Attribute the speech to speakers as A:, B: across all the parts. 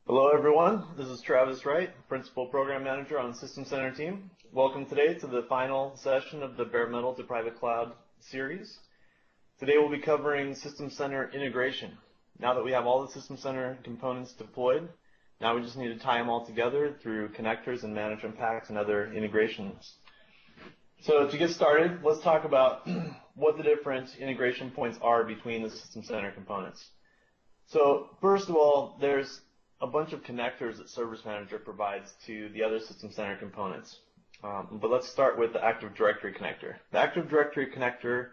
A: Hello everyone, this is Travis Wright, Principal Program Manager on the System Center team. Welcome today to the final session of the Bare Metal to Private Cloud series. Today we'll be covering System Center integration. Now that we have all the System Center components deployed, now we just need to tie them all together through connectors and management packs and other integrations. So to get started, let's talk about what the different integration points are between the System Center components. So first of all, there's a bunch of connectors that Service Manager provides to the other System Center components. But let's start with the Active Directory connector. The Active Directory connector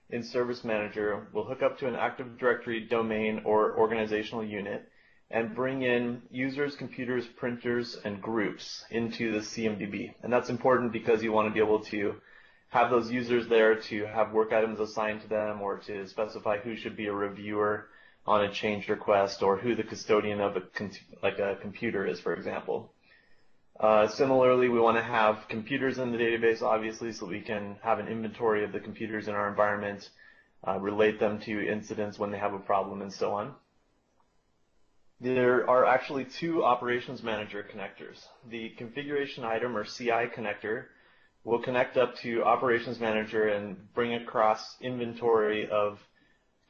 A: in Service Manager will hook up to an Active Directory domain or organizational unit and bring in users, computers, printers, and groups into the CMDB. And that's important because you want to be able to have those users there to have work items assigned to them or to specify who should be a reviewer on a change request or who the custodian of a computer is, for example. Similarly, we want to have computers in the database, obviously, so we can have an inventory of the computers in our environment, relate them to incidents when they have a problem, and so on. There are actually two Operations Manager connectors. The Configuration Item, or CI connector, will connect up to Operations Manager and bring across inventory of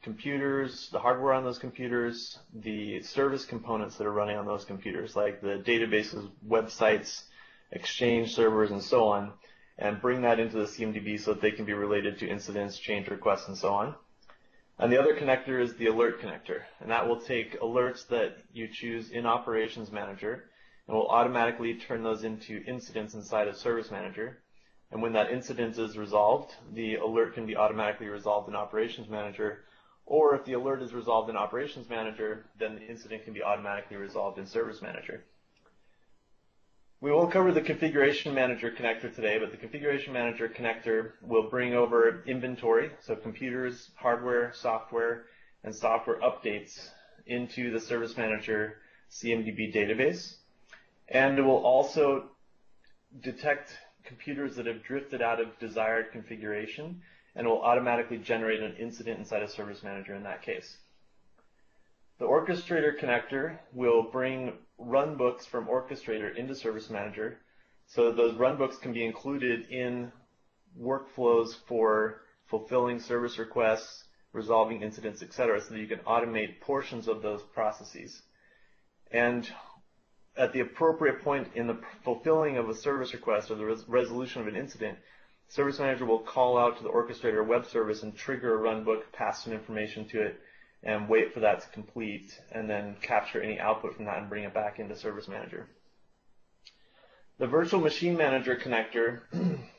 A: computers, the hardware on those computers, the service components that are running on those computers, like the databases, websites, Exchange servers, and so on, and bring that into the CMDB so that they can be related to incidents, change requests, and so on. And the other connector is the Alert connector, and that will take alerts that you choose in Operations Manager and will automatically turn those into incidents inside of Service Manager. And when that incident is resolved, the alert can be automatically resolved in Operations Manager. Or if the alert is resolved in Operations Manager, then the incident can be automatically resolved in Service Manager. We won't cover the Configuration Manager connector today, but the Configuration Manager connector will bring over inventory, so computers, hardware, and software updates into the Service Manager CMDB database. And it will also detect computers that have drifted out of desired configuration and will automatically generate an incident inside of Service Manager in that case. The Orchestrator connector will bring runbooks from Orchestrator into Service Manager so that those runbooks can be included in workflows for fulfilling service requests, resolving incidents, etc., so that you can automate portions of those processes. And at the appropriate point in the fulfilling of a service request or the resolution of an incident, Service Manager will call out to the Orchestrator web service and trigger a runbook, pass some information to it, and wait for that to complete, and then capture any output from that and bring it back into Service Manager. The Virtual Machine Manager connector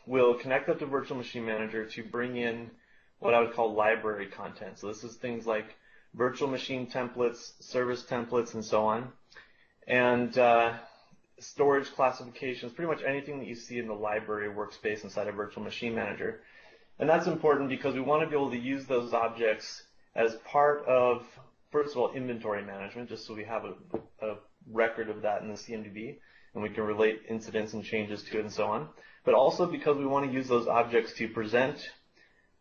A: will connect up to Virtual Machine Manager to bring in what I would call library content. So this is things like virtual machine templates, service templates, and so on. And storage classifications, pretty much anything that you see in the library workspace inside a Virtual Machine Manager. And that's important because we want to be able to use those objects as part of, first of all, inventory management, just so we have a record of that in the CMDB, and we can relate incidents and changes to it and so on. But also because we want to use those objects to present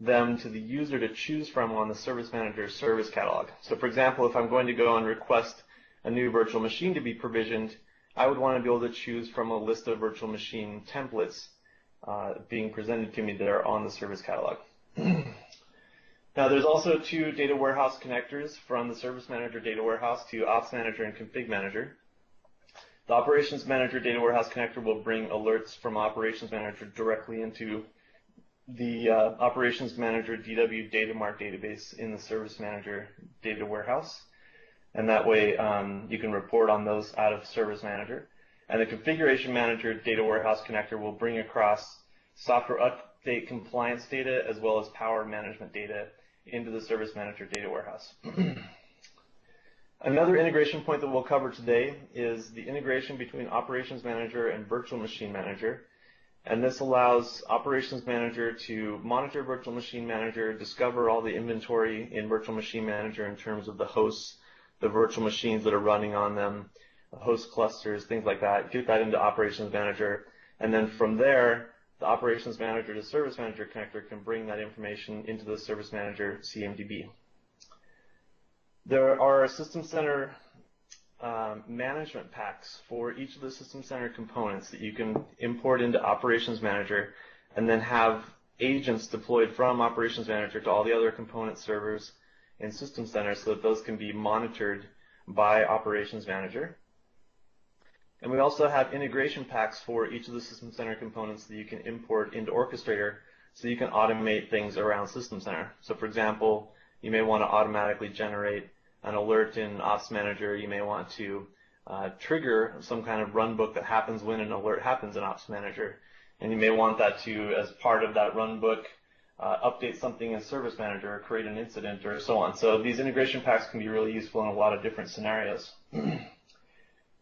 A: them to the user to choose from on the Service Manager service catalog. So for example, if I'm going to go and request a new virtual machine to be provisioned, I would want to be able to choose from a list of virtual machine templates being presented to me that are on the service catalog. Now there's also two data warehouse connectors from the Service Manager data warehouse to Ops Manager and Config Manager. The Operations Manager data warehouse connector will bring alerts from Operations Manager directly into the Operations Manager DW data mart database in the Service Manager data warehouse. And that way you can report on those out of Service Manager. And the Configuration Manager data warehouse connector will bring across software update compliance data as well as power management data into the Service Manager data warehouse. Another integration point that we'll cover today is the integration between Operations Manager and Virtual Machine Manager. And this allows Operations Manager to monitor Virtual Machine Manager, discover all the inventory in Virtual Machine Manager in terms of the hosts, the virtual machines that are running on them, host clusters, things like that, get that into Operations Manager, and then from there, the Operations Manager to Service Manager connector can bring that information into the Service Manager CMDB. There are System Center management packs for each of the System Center components that you can import into Operations Manager and then have agents deployed from Operations Manager to all the other component servers in System Center so that those can be monitored by Operations Manager. And we also have integration packs for each of the System Center components that you can import into Orchestrator so you can automate things around System Center. So for example, you may want to automatically generate an alert in Ops Manager. You may want to trigger some kind of runbook that happens when an alert happens in Ops Manager. And you may want that to, as part of that runbook, update something in Service Manager or create an incident or so on. So these integration packs can be really useful in a lot of different scenarios.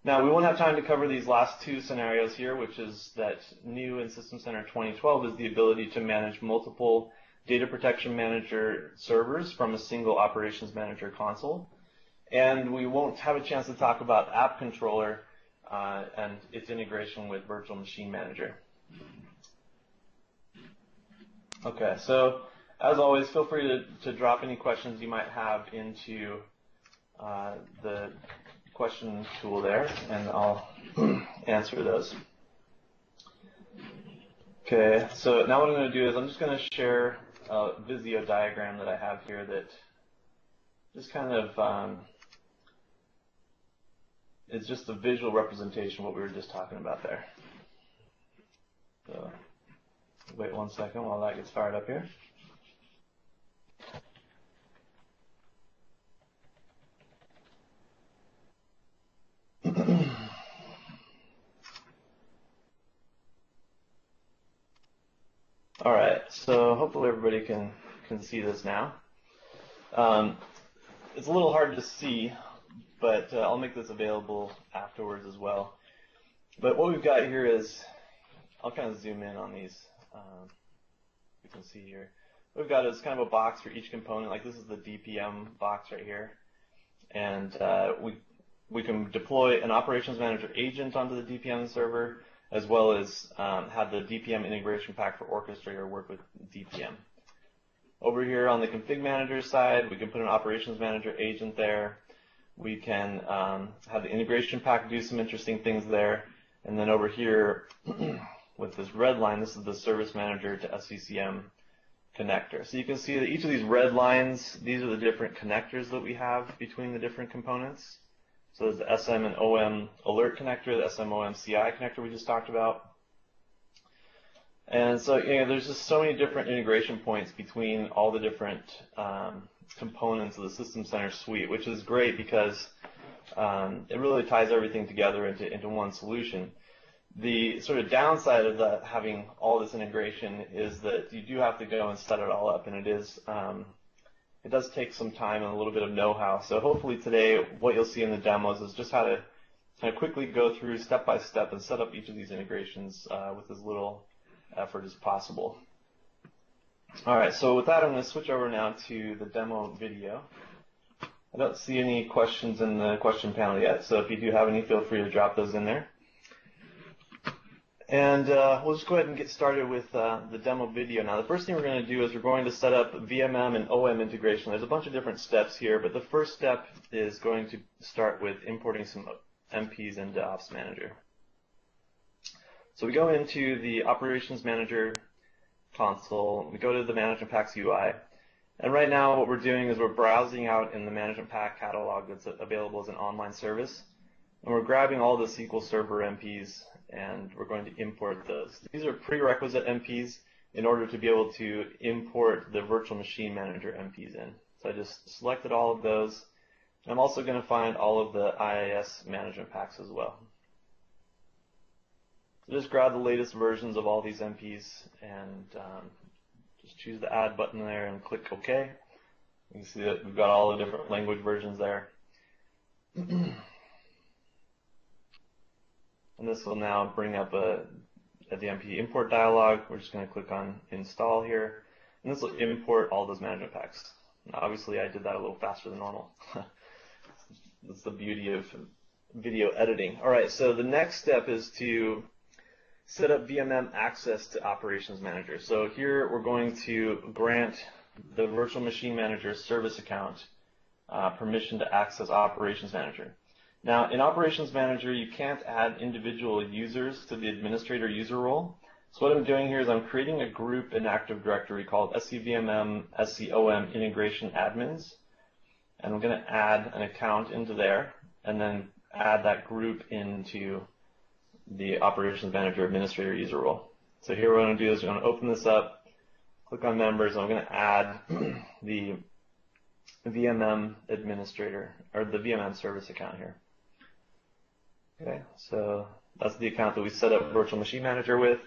A: Now, we won't have time to cover these last two scenarios here, which is that new in System Center 2012 is the ability to manage multiple Data Protection Manager servers from a single Operations Manager console. And we won't have a chance to talk about App Controller and its integration with Virtual Machine Manager. Okay, so as always, feel free to drop any questions you might have into the question tool there, and I'll answer those. Okay, so now what I'm going to do is I'm just going to share a Visio diagram that I have here that just kind of is just a visual representation of what we were just talking about there. So wait 1 second while that gets fired up here. All right, so hopefully everybody can see this now. It's a little hard to see, but I'll make this available afterwards as well. But what we've got here is, I'll kind of zoom in on these. You can see here. What we've got is kind of a box for each component. Like this is the DPM box right here. And we can deploy an Operations Manager agent onto the DPM server, as well as have the DPM integration pack for Orchestrator work with DPM. Over here on the Config Manager side, we can put an Operations Manager agent there. We can have the integration pack do some interesting things there. And then over here, with this red line, this is the Service Manager to SCCM connector. So you can see that each of these red lines, these are the different connectors that we have between the different components. So there's the SM and OM alert connector, the SM-OM CI connector we just talked about. And so there's just so many different integration points between all the different components of the System Center suite, which is great because it really ties everything together into one solution. The sort of downside of that, having all this integration, is that you do have to go and set it all up, and it does take some time and a little bit of know-how. So hopefully today what you'll see in the demos is just how to kind of quickly go through step by step and set up each of these integrations with as little effort as possible. All right, so with that I'm going to switch over now to the demo video. I don't see any questions in the question panel yet, so if you do have any, feel free to drop those in there. And we'll just go ahead and get started with the demo video now. The first thing we're going to do is we're going to set up VMM and OM integration. There's a bunch of different steps here, but the first step is going to start with importing some MPs into Ops Manager. So we go into the Operations Manager console, we go to the Management Packs UI, and right now what we're doing is we're browsing out in the Management Pack catalog that's available as an online service, and we're grabbing all the SQL Server MPs and we're going to import those. These are prerequisite MPs in order to be able to import the Virtual Machine Manager MPs in. So I just selected all of those. I'm also going to find all of the IIS management packs as well. So just grab the latest versions of all these MPs and just choose the Add button there and click OK. You can see that we've got all the different language versions there. And this will now bring up the MP import dialog. We're just going to click on Install here. And this will import all those management packs. Now, obviously, I did that a little faster than normal. That's the beauty of video editing. All right, so the next step is to set up VMM access to Operations Manager. So here we're going to grant the Virtual Machine Manager service account permission to access Operations Manager. Now, in Operations Manager, you can't add individual users to the administrator user role. So what I'm doing here is I'm creating a group in Active Directory called SCVMM SCOM Integration Admins. And I'm going to add an account into there and then add that group into the Operations Manager administrator user role. So here what I'm going to do is I'm going to open this up, click on members, and I'm going to add the VMM administrator, or the VMM service account here. Okay, so that's the account that we set up Virtual Machine Manager with.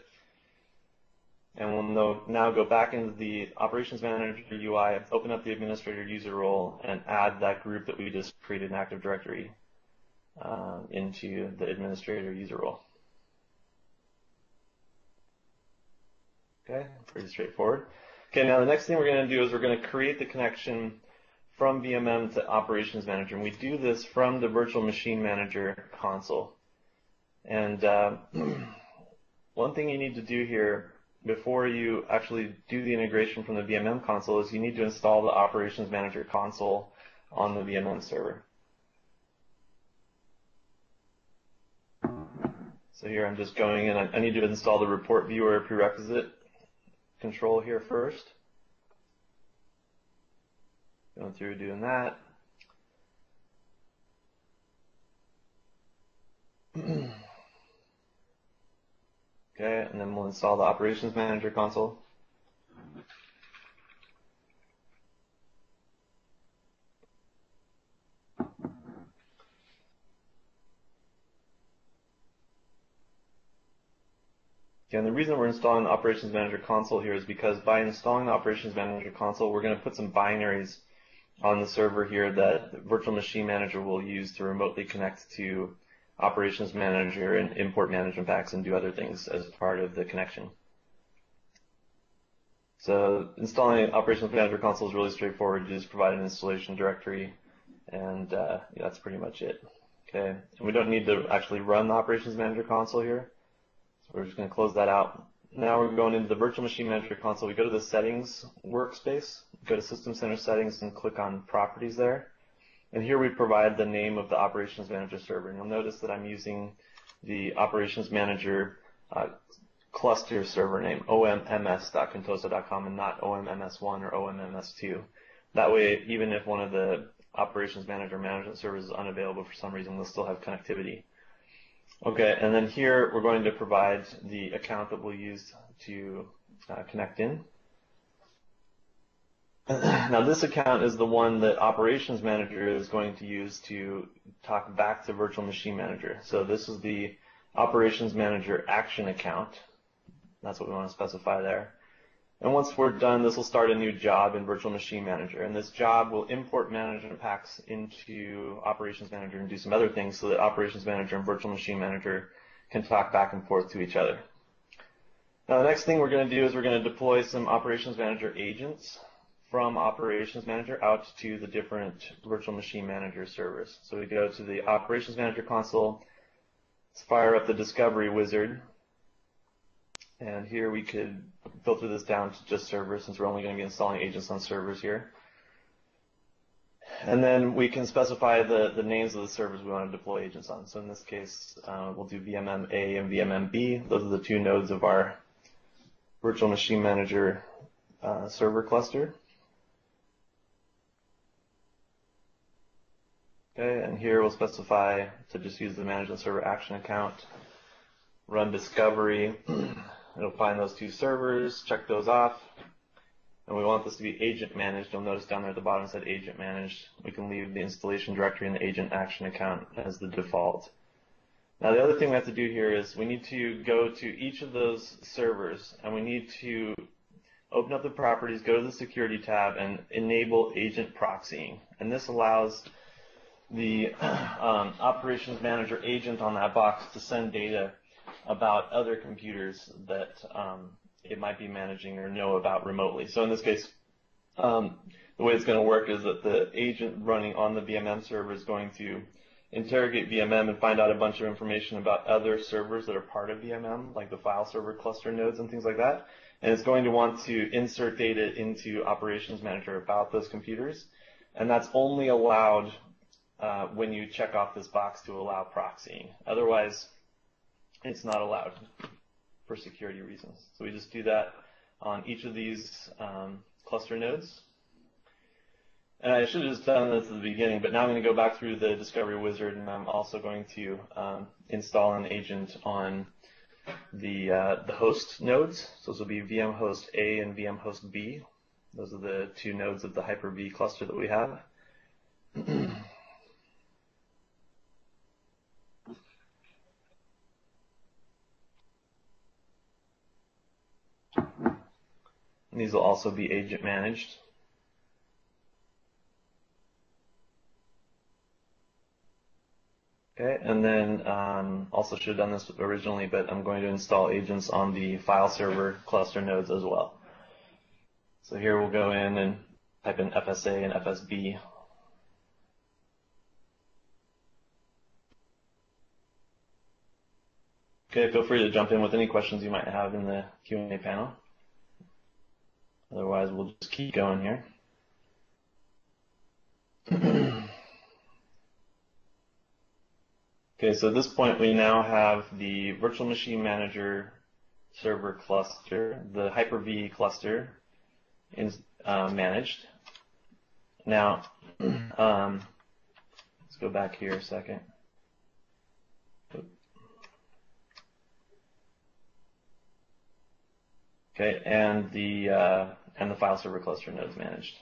A: And we'll now go back into the Operations Manager UI, open up the administrator user role, and add that group that we just created in Active Directory into the administrator user role. Okay, pretty straightforward. Okay, now the next thing we're going to do is we're going to create the connection from VMM to Operations Manager. And we do this from the Virtual Machine Manager console. And one thing you need to do here before you actually do the integration from the VMM console is you need to install the Operations Manager console on the VMM server. So here I'm just going in. I need to install the report viewer prerequisite control here first. Going through doing that. Okay, and then we'll install the Operations Manager console. Okay, and the reason we're installing the Operations Manager console here is because by installing the Operations Manager console, we're going to put some binaries on the server here that Virtual Machine Manager will use to remotely connect to Operations Manager and import management packs and do other things as part of the connection. So installing Operations Manager console is really straightforward. You just provide an installation directory, and yeah, that's pretty much it. Okay, and we don't need to actually run the Operations Manager console here, so we're just going to close that out. Now we're going into the Virtual Machine Manager console. We go to the Settings workspace, go to System Center Settings, and click on Properties there. And here we provide the name of the Operations Manager server. And you'll notice that I'm using the Operations Manager cluster server name, omms.contoso.com, and not omms1 or omms2. That way, even if one of the Operations Manager management servers is unavailable for some reason, we'll still have connectivity. Okay, and then here we're going to provide the account that we'll use to connect in. Now this account is the one that Operations Manager is going to use to talk back to Virtual Machine Manager. So this is the Operations Manager action account. That's what we want to specify there. And once we're done, this will start a new job in Virtual Machine Manager. And this job will import management packs into Operations Manager and do some other things so that Operations Manager and Virtual Machine Manager can talk back and forth to each other. Now the next thing we're going to do is we're going to deploy some Operations Manager agents from Operations Manager out to the different Virtual Machine Manager servers. So we go to the Operations Manager console, let's fire up the Discovery Wizard, and here we could filter this down to just servers since we're only going to be installing agents on servers here. And then we can specify the names of the servers we want to deploy agents on. So in this case, we'll do VMM A and VMM B. Those are the two nodes of our Virtual Machine Manager server cluster. Okay, and here we'll specify to just use the management server action account, run discovery. It'll find those two servers, check those off, and we want this to be agent managed. You'll notice down there at the bottom it said agent managed. We can leave the installation directory and the agent action account as the default. Now the other thing we have to do here is we need to go to each of those servers and we need to open up the properties, go to the security tab, and enable agent proxying. And this allows the Operations Manager agent on that box to send data about other computers that it might be managing or know about remotely. So in this case, the way it's going to work is that the agent running on the VMM server is going to interrogate VMM and find out a bunch of information about other servers that are part of VMM, like the file server cluster nodes and things like that. And it's going to want to insert data into Operations Manager about those computers. And that's only allowed when you check off this box to allow proxying. Otherwise, it's not allowed for security reasons. So we just do that on each of these cluster nodes. And I should have just done this at the beginning, but now I'm going to go back through the Discovery Wizard, and I'm also going to install an agent on the host nodes. So this will be VM host A and VM host B. Those are the two nodes of the Hyper-V cluster that we have. And these will also be agent managed. Okay, and then also should have done this originally, but I'm going to install agents on the file server cluster nodes as well. So here we'll go in and type in FSA and FSB. Okay, feel free to jump in with any questions you might have in the Q&A panel. Otherwise, we'll just keep going here. Okay, so at this point, we now have the virtual machine manager server cluster, the Hyper-V cluster managed. Now, let's go back here a second. Okay, and the file server cluster nodes managed.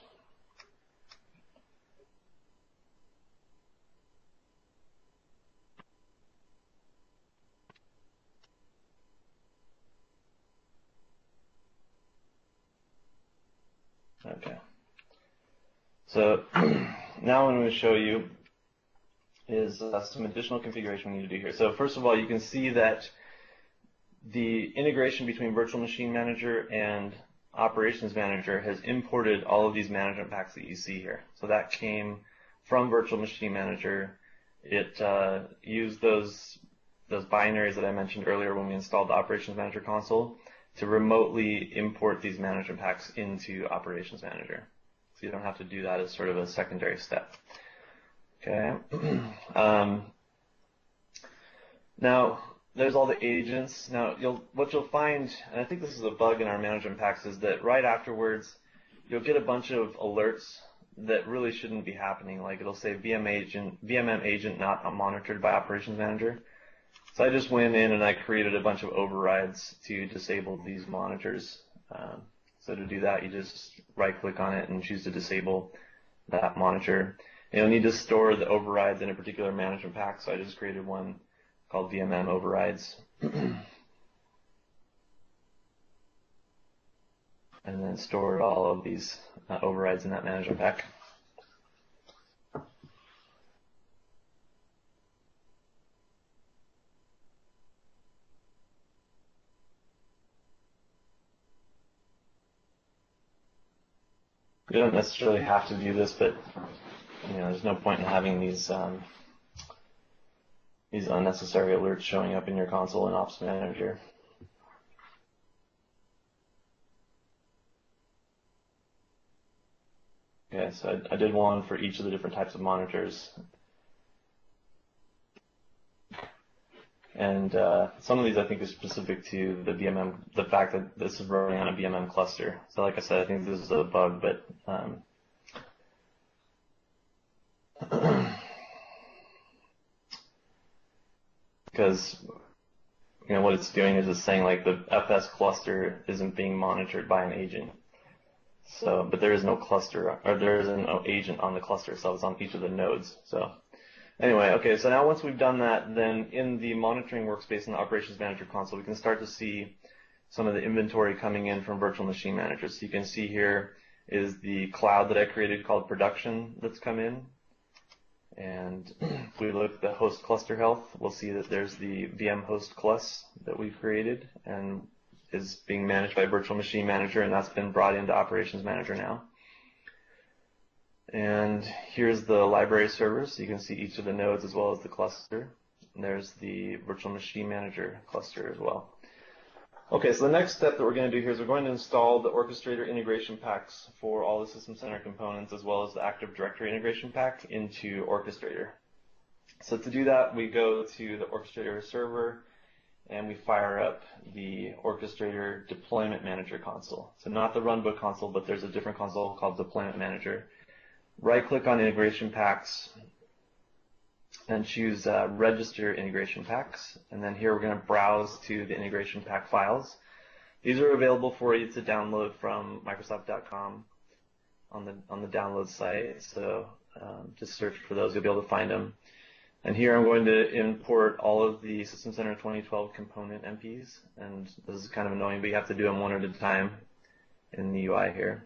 A: Okay. So now what I'm going to show you is some additional configuration we need to do here. So first of all, you can see that the integration between Virtual Machine Manager and Operations Manager has imported all of these management packs that you see here. So that came from Virtual Machine Manager. It used those binaries that I mentioned earlier when we installed the Operations Manager console to remotely import these management packs into Operations Manager. So you don't have to do that as sort of a secondary step. Okay. Now, there's all the agents. Now, what you'll find, and I think this is a bug in our management packs, is that right afterwards, you'll get a bunch of alerts that really shouldn't be happening. Like it'll say VMM agent not monitored by Operations Manager. So I just went in and I created a bunch of overrides to disable these monitors. So to do that, you just right-click on it and choose to disable that monitor. And you'll need to store the overrides in a particular management pack. So I just created one called VMM overrides. And then stored all of these overrides in that management pack. You don't necessarily have to do this, but there's no point in having these unnecessary alerts showing up in your console in Ops Manager. Okay, so I did one for each of the different types of monitors. And some of these I think are specific to the VMM, the fact that this is running on a VMM cluster. So like I said, I think this is a bug, but because what it's doing is it's saying like the FS cluster isn't being monitored by an agent. So, but there is no cluster, or there is no agent on the cluster itself. It's on each of the nodes. So. Anyway, okay, so now once we've done that, then in the monitoring workspace in the Operations Manager console, we can start to see some of the inventory coming in from Virtual Machine Manager. So you can see here is the cloud that I created called Production that's come in. And if we look at the host cluster health, we'll see that there's the VM host class that we created and is being managed by Virtual Machine Manager, and that's been brought into Operations Manager now. And here's the library servers. So you can see each of the nodes as well as the cluster. And there's the Virtual Machine Manager cluster as well. Okay, so the next step that we're going to do here is we're going to install the Orchestrator integration packs for all the System Center components as well as the Active Directory integration pack into Orchestrator. So to do that, we go to the Orchestrator server and we fire up the Orchestrator Deployment Manager console. So not the Runbook console, but there's a different console called Deployment Manager. Right-click on Integration Packs and choose Register Integration Packs. And then here we're going to browse to the integration pack files. These are available for you to download from Microsoft.com on the download site. So just search for those, you'll be able to find them. And here I'm going to import all of the System Center 2012 component MPs. And this is kind of annoying, but you have to do them one at a time in the UI here.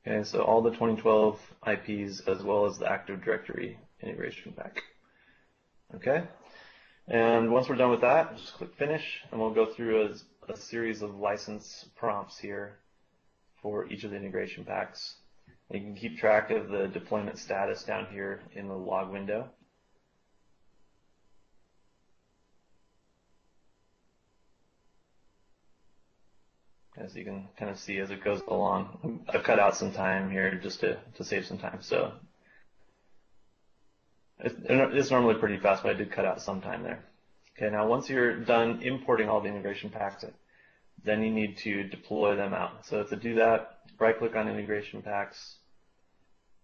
A: Okay, so all the 2012 IPs as well as the Active Directory integration pack. Okay, and once we're done with that, just click Finish, and we'll go through a series of license prompts here for each of the integration packs. You can keep track of the deployment status down here in the log window. As you can kind of see as it goes along. I've cut out some time here just to save some time. So it's normally pretty fast, but I did cut out some time there. Okay, now once you're done importing all the integration packs, then you need to deploy them out. So to do that, right-click on integration packs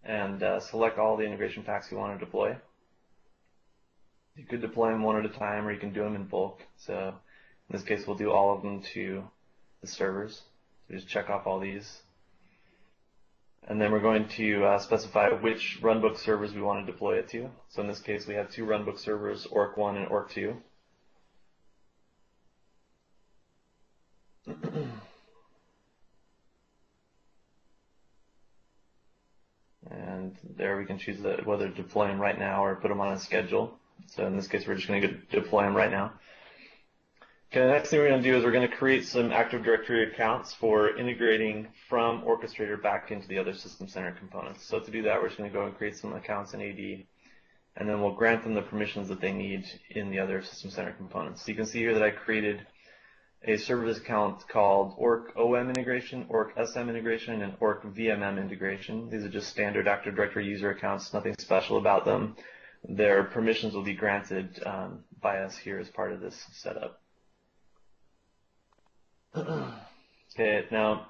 A: and select all the integration packs you want to deploy. You could deploy them one at a time, or you can do them in bulk. So in this case, we'll do all of them to the servers. So just check off all these. And then we're going to specify which runbook servers we want to deploy it to. So in this case, we have two runbook servers, Orc1 and Orc2. And there we can choose whether to deploy them right now or put them on a schedule. So in this case, we're just going to deploy them right now. Okay, the next thing we're going to do is we're going to create some Active Directory accounts for integrating from Orchestrator back into the other System Center components. So to do that, we're just going to go and create some accounts in AD, and then we'll grant them the permissions that they need in the other System Center components. So you can see here that I created a service account called OrcOM integration, OrcSM integration, and OrcVMM integration. These are just standard Active Directory user accounts, nothing special about them. Their permissions will be granted by us here as part of this setup. Okay, now,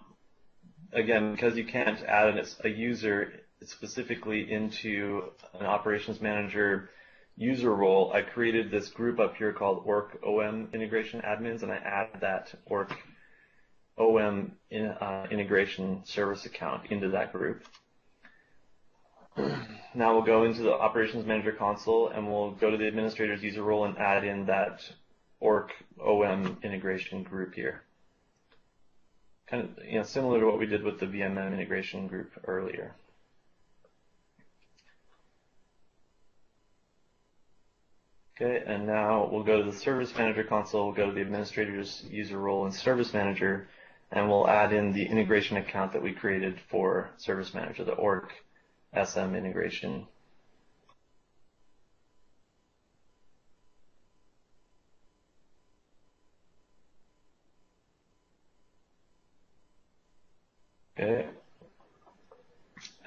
A: again, because you can't add a user specifically into an operations manager user role, I created this group up here called OrcOM integration admins, and I added that OrcOM integration service account into that group. Now we'll go into the operations manager console, and we'll go to the administrator's user role and add in that OrcOM integration group here. Kind of, similar to what we did with the VMM integration group earlier. Okay, and now we'll go to the Service Manager console, we'll go to the Administrator's User Role and Service Manager, and we'll add in the integration account that we created for Service Manager, the OrcSM integration. Okay,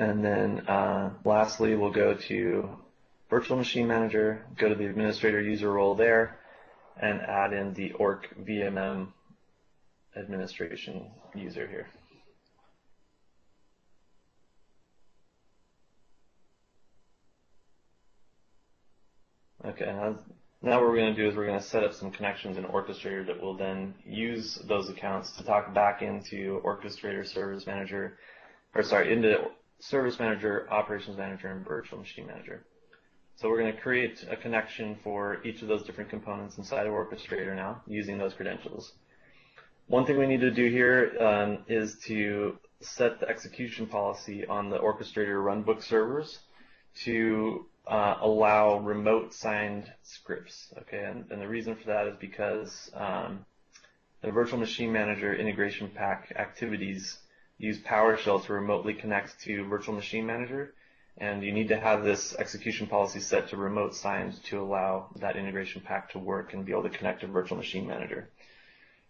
A: and then lastly, we'll go to Virtual Machine Manager, go to the Administrator User Role there, and add in the OrcVMM administration user here. Okay, now what we're going to do is we're going to set up some connections in Orchestrator that will then use those accounts to talk back into Orchestrator Service Manager, into Service Manager, Operations Manager, and Virtual Machine Manager. So we're going to create a connection for each of those different components inside of Orchestrator now using those credentials. One thing we need to do here is to set the execution policy on the Orchestrator runbook servers to allow remote signed scripts. Okay, and the reason for that is because the Virtual Machine Manager integration pack activities use PowerShell to remotely connect to Virtual Machine Manager, And you need to have this execution policy set to remote signed to allow that integration pack to work and be able to connect to Virtual Machine Manager.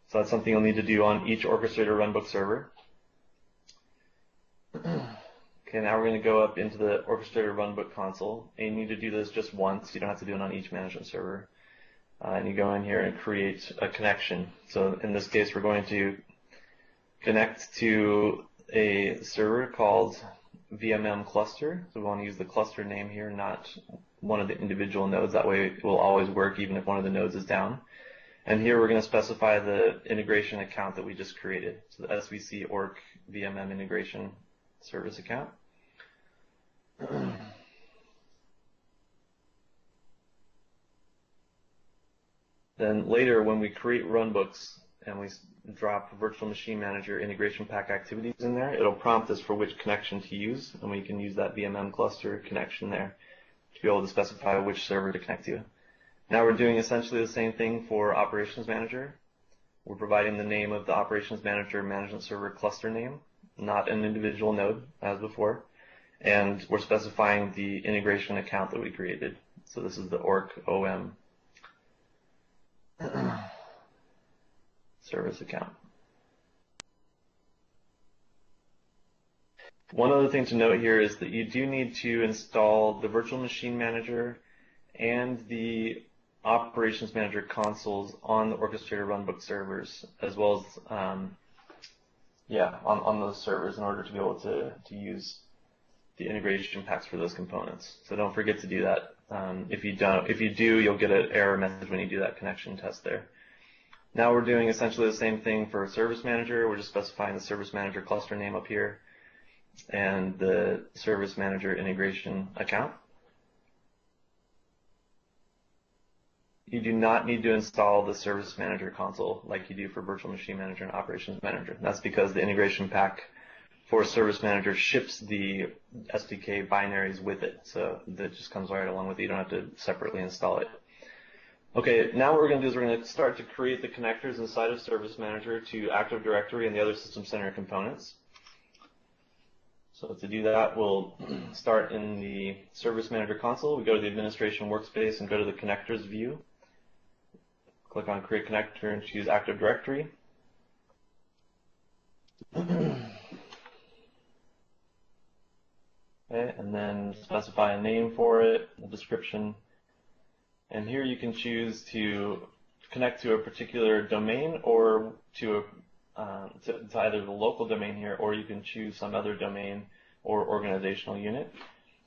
A: So that's something you'll need to do on each Orchestrator runbook server. Okay, now we're going to go up into the Orchestrator runbook console, and you need to do this just once. You don't have to do it on each management server. And you go in here and create a connection. So in this case, we're going to connect to a server called VMM cluster. So we want to use the cluster name here, not one of the individual nodes. That way it will always work even if one of the nodes is down. And here we're going to specify the integration account that we just created. So the SVC orc VMM integration service account. Then later when we create runbooks and we drop Virtual Machine Manager integration pack activities in there, it'll prompt us for which connection to use, and we can use that VMM cluster connection there to be able to specify which server to connect to. Now we're doing essentially the same thing for Operations Manager. We're providing the name of the Operations Manager management server cluster name, not an individual node as before, and we're specifying the integration account that we created. So this is the orc OM service account. One other thing to note here is that you do need to install the Virtual Machine Manager and the Operations Manager consoles on the Orchestrator runbook servers, as well as on those servers in order to be able to use the integration packs for those components. So don't forget to do that. If you do, you'll get an error message when you do that connection test there. Now we're doing essentially the same thing for Service Manager. We're just specifying the Service Manager cluster name up here and the Service Manager integration account. You do not need to install the Service Manager console like you do for Virtual Machine Manager and Operations Manager. That's because the integration pack for Service Manager ships the SDK binaries with it, so that just comes right along with it. You don't have to separately install it. Okay, now what we're going to do is we're going to start to create the connectors inside of Service Manager to Active Directory and the other System Center components. So to do that, we'll start in the Service Manager console. We go to the Administration Workspace and go to the Connectors view. Click on Create Connector and choose Active Directory. Okay, and then specify a name for it, a description. And here you can choose to connect to a particular domain or to either the local domain here, or you can choose some other domain or organizational unit.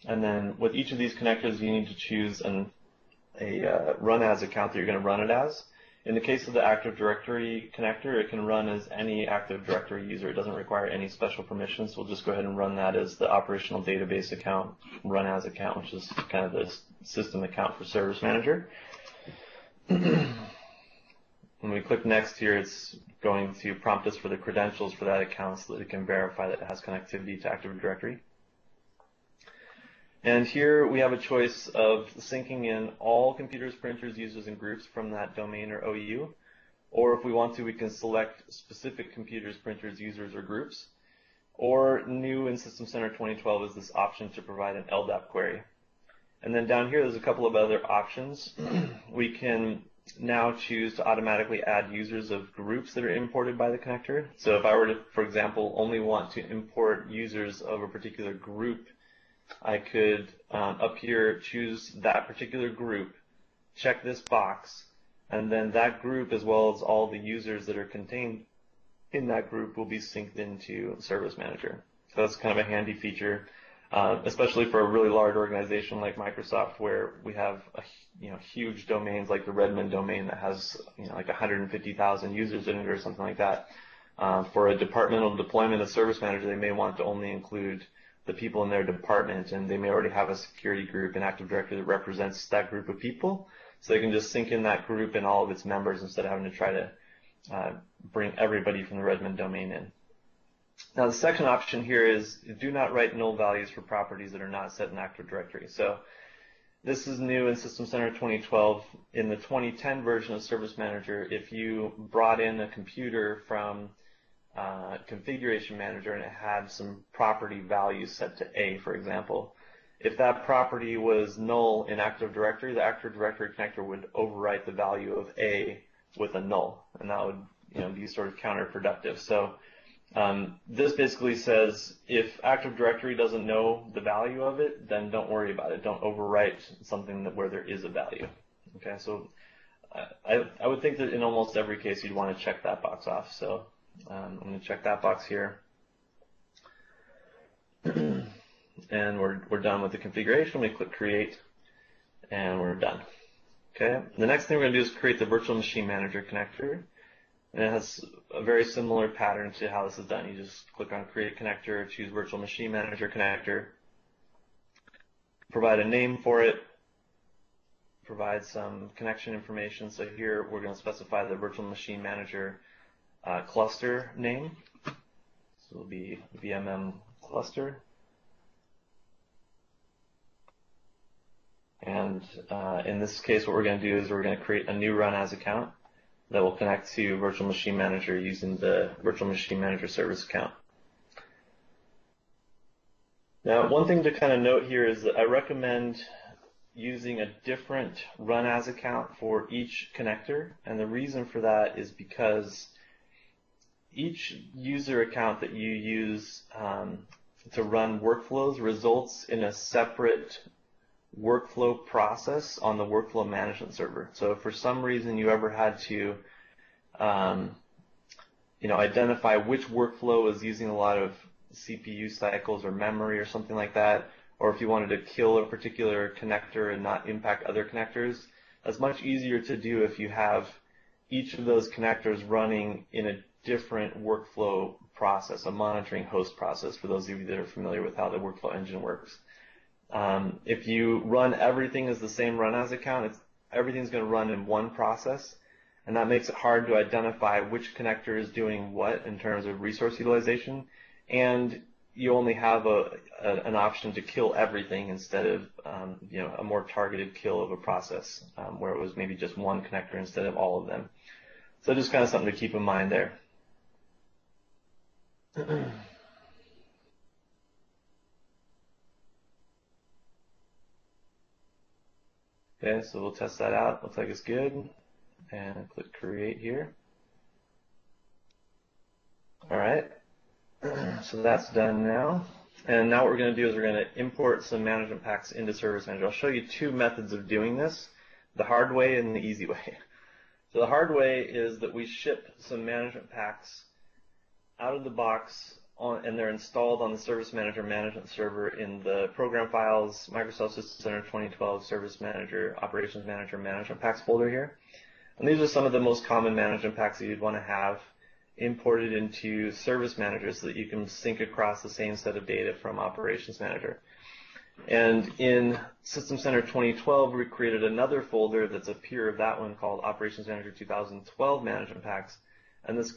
A: And then with each of these connectors, you need to choose a run as account that you're going to run it as. In the case of the Active Directory connector, it can run as any Active Directory user. It doesn't require any special permissions. We'll just go ahead and run that as the operational database account, run as account, which is kind of the system account for Service Manager. When we click next here, it's going to prompt us for the credentials for that account so that it can verify that it has connectivity to Active Directory. And here we have a choice of syncing in all computers, printers, users, and groups from that domain or OU. Or if we want to, we can select specific computers, printers, users, or groups. Or new in System Center 2012 is this option to provide an LDAP query. And then down here, there's a couple of other options. We can now choose to automatically add users of groups that are imported by the connector. So if I were to, for example, only want to import users of a particular group, I could, up here, choose that particular group, check this box, and then that group, as well as all the users that are contained in that group, will be synced into Service Manager. So that's kind of a handy feature, especially for a really large organization like Microsoft, where we have huge domains like the Redmond domain that has like 150,000 users in it or something like that. For a departmental deployment of Service Manager, they may want to only include the people in their department, and they may already have a security group in Active Directory that represents that group of people. So they can just sync in that group and all of its members instead of having to try to bring everybody from the Redmond domain in. Now the second option here is do not write null values for properties that are not set in Active Directory. So this is new in System Center 2012. In the 2010 version of Service Manager, if you brought in a computer from Configuration Manager and it had some property values set to A, for example, if that property was null in Active Directory, the Active Directory connector would overwrite the value of A with a null, and that would be sort of counterproductive. So this basically says if Active Directory doesn't know the value of it, then don't worry about it. Don't overwrite something where there is a value. Okay, so I would think that in almost every case you'd want to check that box off. So I'm going to check that box here. And we're done with the configuration. We click Create, and we're done. Okay. The next thing we're going to do is create the Virtual Machine Manager connector. And it has a very similar pattern to how this is done. You just click on Create Connector, choose Virtual Machine Manager connector, provide a name for it, provide some connection information. So here we're going to specify the Virtual Machine Manager cluster name. So it'll be VMM cluster. And in this case, what we're going to do is we're going to create a new Run As account that will connect to Virtual Machine Manager using the Virtual Machine Manager service account. Now, one thing to kind of note here is that I recommend using a different Run As account for each connector, and the reason for that is because each user account that you use to run workflows results in a separate workflow process on the workflow management server. So if for some reason you ever had to identify which workflow is using a lot of CPU cycles or memory or something like that, or if you wanted to kill a particular connector and not impact other connectors, that's much easier to do if you have each of those connectors running in a different workflow process, a monitoring host process, for those of you that are familiar with how the workflow engine works. If you run everything as the same Run As account, everything's going to run in one process, and that makes it hard to identify which connector is doing what in terms of resource utilization, and you only have an option to kill everything instead of a more targeted kill of a process where it was maybe just one connector instead of all of them. So just kind of something to keep in mind there. Okay, so we'll test that out. Looks like it's good. And click Create here. All right. So that's done now. And now what we're going to do is we're going to import some management packs into Service Manager. I'll show you two methods of doing this, the hard way and the easy way. So the hard way is that we ship some management packs out of the box and they're installed on the Service Manager management server in the Program Files, Microsoft System Center 2012 Service Manager, Operations Manager management packs folder here. And these are some of the most common management packs that you'd want to have imported into Service Manager so that you can sync across the same set of data from Operations Manager. And in System Center 2012, we created another folder that's a peer of that one called Operations Manager 2012 Management Packs. And this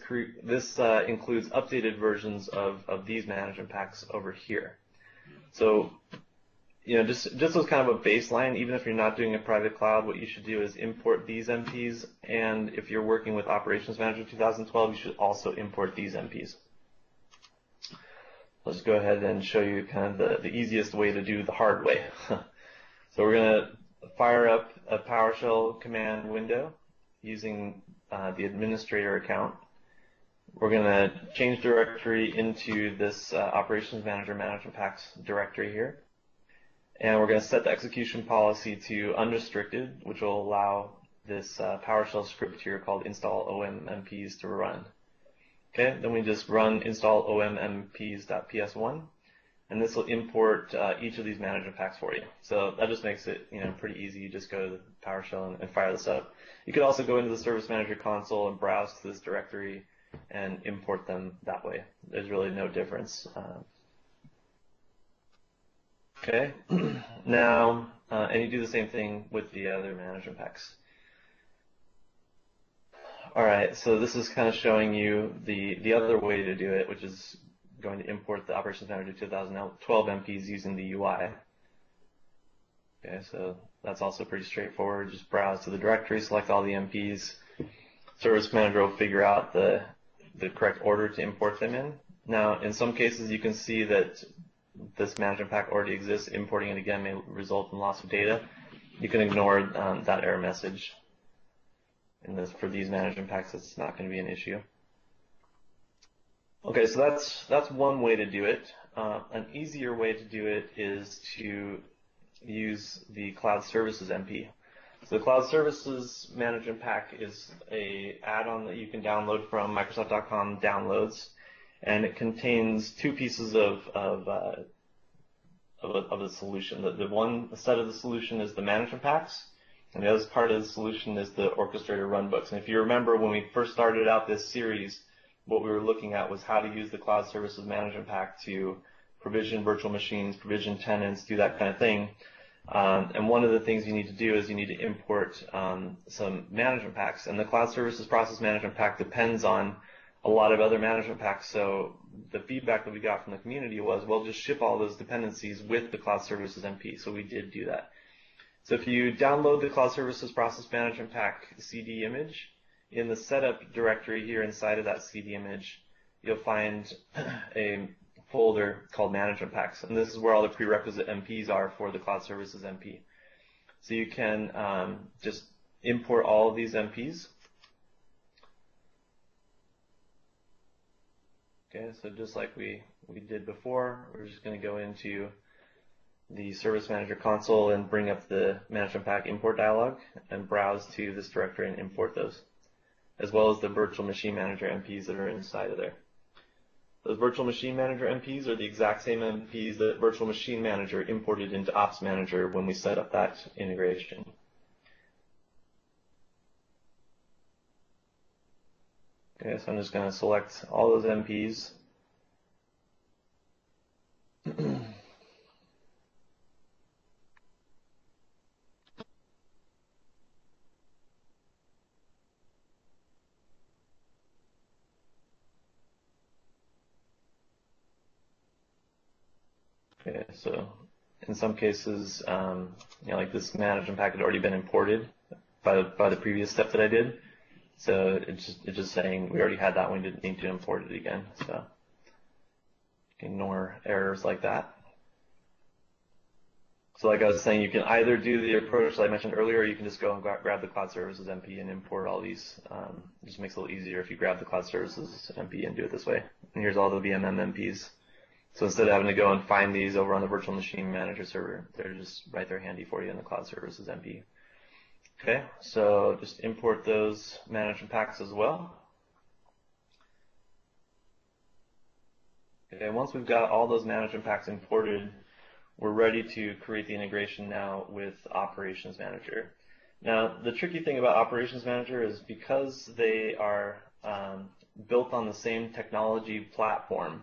A: includes updated versions of these management packs over here. So, just as kind of a baseline, even if you're not doing a private cloud, what you should do is import these MPs. And if you're working with Operations Manager 2012, you should also import these MPs. Let's go ahead and show you kind of the easiest way to do the hard way. So we're going to fire up a PowerShell command window using the administrator account. We're going to change directory into this Operations Manager Management Packs directory here. And we're going to set the execution policy to unrestricted, which will allow this PowerShell script here called install ommps to run. Okay, then we just run install ommps.ps1, and this will import each of these management packs for you. So that just makes it pretty easy. You just go to PowerShell and fire this up. You could also go into the Service Manager console and browse to this directory and import them that way. There's really no difference. Okay, now, and you do the same thing with the other management packs. All right, so this is kind of showing you the other way to do it, which is going to import the Operations Manager 2012 MPs using the UI. Okay, so that's also pretty straightforward. Just browse to the directory, select all the MPs. Service Manager will figure out the correct order to import them in. Now, in some cases, you can see that this management pack already exists, importing it again may result in loss of data. You can ignore that error message. And for these management packs, it's not going to be an issue. Okay, so that's one way to do it. An easier way to do it is to use the Cloud Services MP. So the Cloud Services Management Pack is an add-on that you can download from Microsoft.com downloads, and it contains two pieces of the solution. The one set of the solution is the management packs, and the other part of the solution is the Orchestrator runbooks. And if you remember, when we first started out this series, what we were looking at was how to use the Cloud Services Management Pack to provision virtual machines, provision tenants, do that kind of thing. And one of the things you need to do is you need to import some management packs. And the Cloud Services Process Management Pack depends on a lot of other management packs. So the feedback that we got from the community was, well, just ship all those dependencies with the Cloud Services MP. So we did do that. So if you download the Cloud Services Process Management Pack CD image, in the setup directory here inside of that CD image, you'll find a folder called Management Packs, and this is where all the prerequisite MPs are for the Cloud Services MP. So you can just import all of these MPs. Okay, so just like we did before, we're just going to go into the Service Manager console and bring up the Management Pack import dialog and browse to this directory and import those, as well as the Virtual Machine Manager MPs that are inside of there. Those Virtual Machine Manager MPs are the exact same MPs that Virtual Machine Manager imported into Ops Manager when we set up that integration. Okay, so I'm just going to select all those MPs. Okay, so in some cases, like this management pack had already been imported by the previous step that I did. So it's just saying we already had that one, we didn't need to import it again. So ignore errors like that. So like I was saying, you can either do the approach that I mentioned earlier, or you can just go and grab the Cloud Services MP and import all these. It just makes it a little easier if you grab the Cloud Services MP and do it this way. And here's all the VMM MPs. So instead of having to go and find these over on the Virtual Machine Manager server, they're just right there handy for you in the Cloud Services MP. Okay, so just import those management packs as well. Okay, once we've got all those management packs imported, we're ready to create the integration now with Operations Manager. Now, the tricky thing about Operations Manager is because they are built on the same technology platform,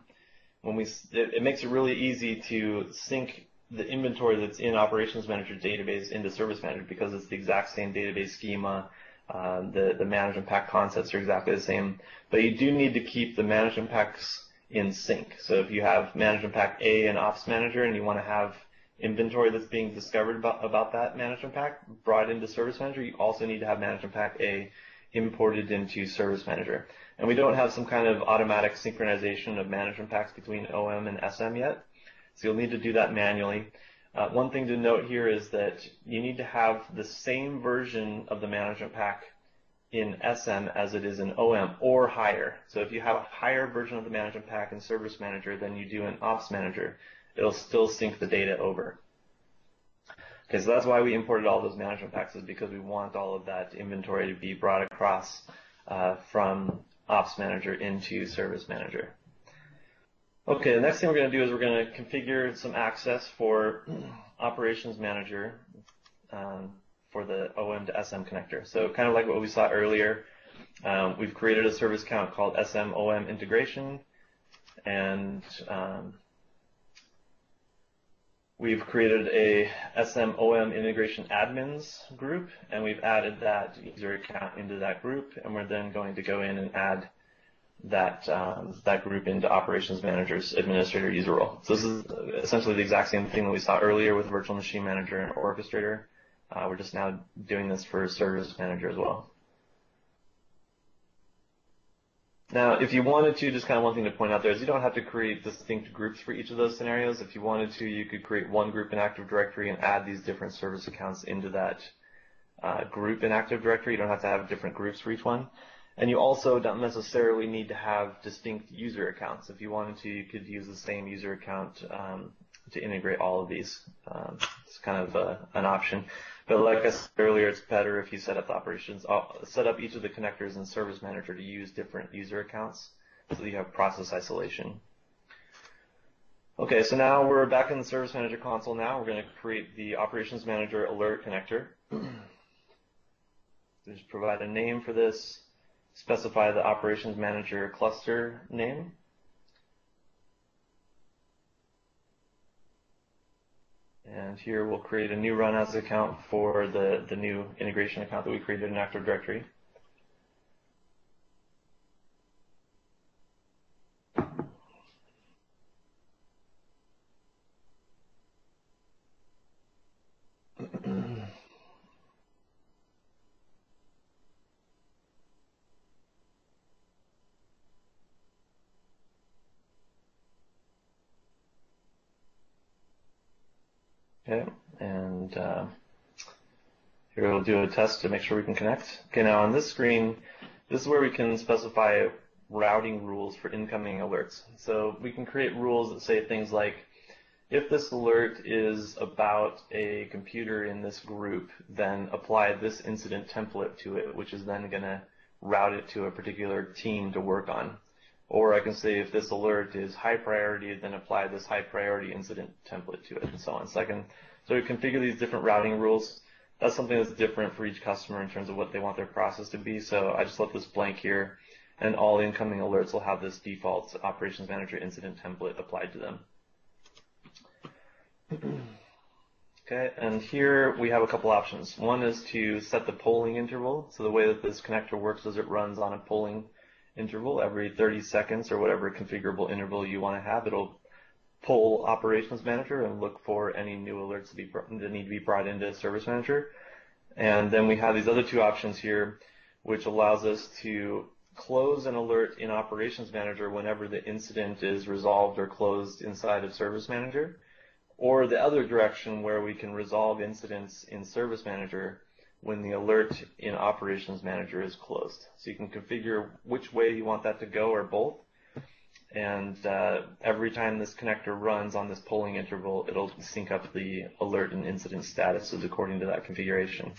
A: it makes it really easy to sync the inventory that's in Operations Manager database into Service Manager because it's the exact same database schema. The management pack concepts are exactly the same, but you do need to keep the management packs in sync. So if you have management pack A in Ops Manager and you want to have inventory that's being discovered about that management pack brought into Service Manager, you also need to have management pack A imported into Service Manager. And we don't have some kind of automatic synchronization of management packs between OM and SM yet, so you'll need to do that manually. One thing to note here is that you need to have the same version of the management pack in SM as it is in OM or higher. So if you have a higher version of the management pack in Service Manager than you do in Ops Manager, it'll still sync the data over. Okay, so that's why we imported all those management packs, is because we want all of that inventory to be brought across from Ops Manager into Service Manager. Okay, the next thing we're going to do is we're going to configure some access for Operations Manager for the OM to SM connector. So kind of like what we saw earlier, we've created a service count called SM-OM integration, and we've created a SM-OM integration admins group, and we've added that user account into that group, and we're then going to go in and add that group into Operations Manager's administrator user role. So this is essentially the exact same thing that we saw earlier with Virtual Machine Manager and Orchestrator. We're just now doing this for Service Manager as well. Now, if you wanted to, just kind of one thing to point out there is you don't have to create distinct groups for each of those scenarios. If you wanted to, you could create one group in Active Directory and add these different service accounts into that group in Active Directory. You don't have to have different groups for each one. And you also don't necessarily need to have distinct user accounts. If you wanted to, you could use the same user account to integrate all of these. It's kind of an option. But like I said earlier, it's better if you set up the operations, set up each of the connectors in Service Manager to use different user accounts so that you have process isolation. Okay, so now we're back in the Service Manager console now. We're going to create the Operations Manager Alert Connector. Just provide a name for this, specify the Operations Manager cluster name. And here we'll create a new run as account for the new integration account that we created in Active Directory. Okay, and here we'll do a test to make sure we can connect. Okay, now on this screen, this is where we can specify routing rules for incoming alerts. So we can create rules that say things like, if this alert is about a computer in this group, then apply this incident template to it, which is then going to route it to a particular team to work on. Or I can say if this alert is high priority, then apply this high priority incident template to it, and so on. So I can sort of configure these different routing rules. That's something that's different for each customer in terms of what they want their process to be. So I just left this blank here, and all incoming alerts will have this default Operations Manager incident template applied to them. Okay, and here we have a couple options. One is to set the polling interval. So the way that this connector works is it runs on a polling interval every 30 seconds or whatever configurable interval you want to have. It'll pull Operations Manager and look for any new alerts that need to be brought into Service Manager. And then we have these other two options here, which allows us to close an alert in Operations Manager whenever the incident is resolved or closed inside of Service Manager, or the other direction where we can resolve incidents in Service Manager when the alert in Operations Manager is closed. So you can configure which way you want that to go or both. And every time this connector runs on this polling interval, it'll sync up the alert and incident statuses according to that configuration.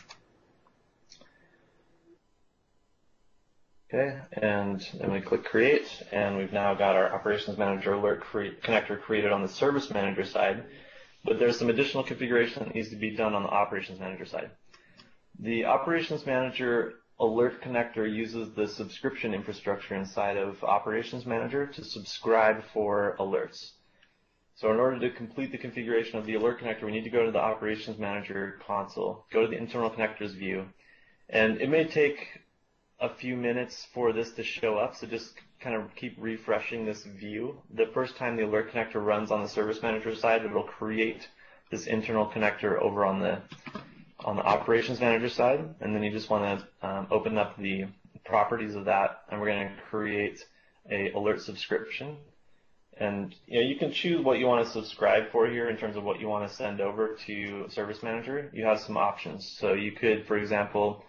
A: Okay, and then we click Create, and we've now got our Operations Manager Alert connector created on the Service Manager side. But there's some additional configuration that needs to be done on the Operations Manager side. The Operations Manager Alert Connector uses the subscription infrastructure inside of Operations Manager to subscribe for alerts. So in order to complete the configuration of the Alert Connector, we need to go to the Operations Manager console, go to the Internal Connectors view, and it may take a few minutes for this to show up, so just kind of keep refreshing this view. The first time the Alert Connector runs on the Service Manager side, it'll create this internal connector over on the Operations Manager side, and then you just want to open up the properties of that, and we're going to create a alert subscription. And you can choose what you want to subscribe for here in terms of what you want to send over to Service Manager. You have some options. So you could, for example,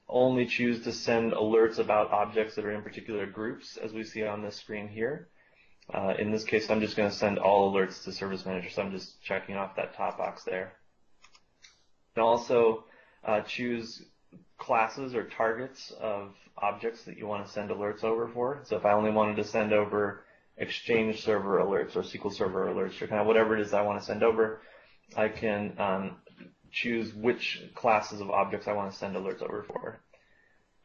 A: only choose to send alerts about objects that are in particular groups, as we see on this screen here. In this case, I'm just going to send all alerts to Service Manager, so I'm just checking off that top box there. And also choose classes or targets of objects that you want to send alerts over for. So if I only wanted to send over Exchange server alerts or SQL server alerts or kind of whatever it is I want to send over, I can choose which classes of objects I want to send alerts over for.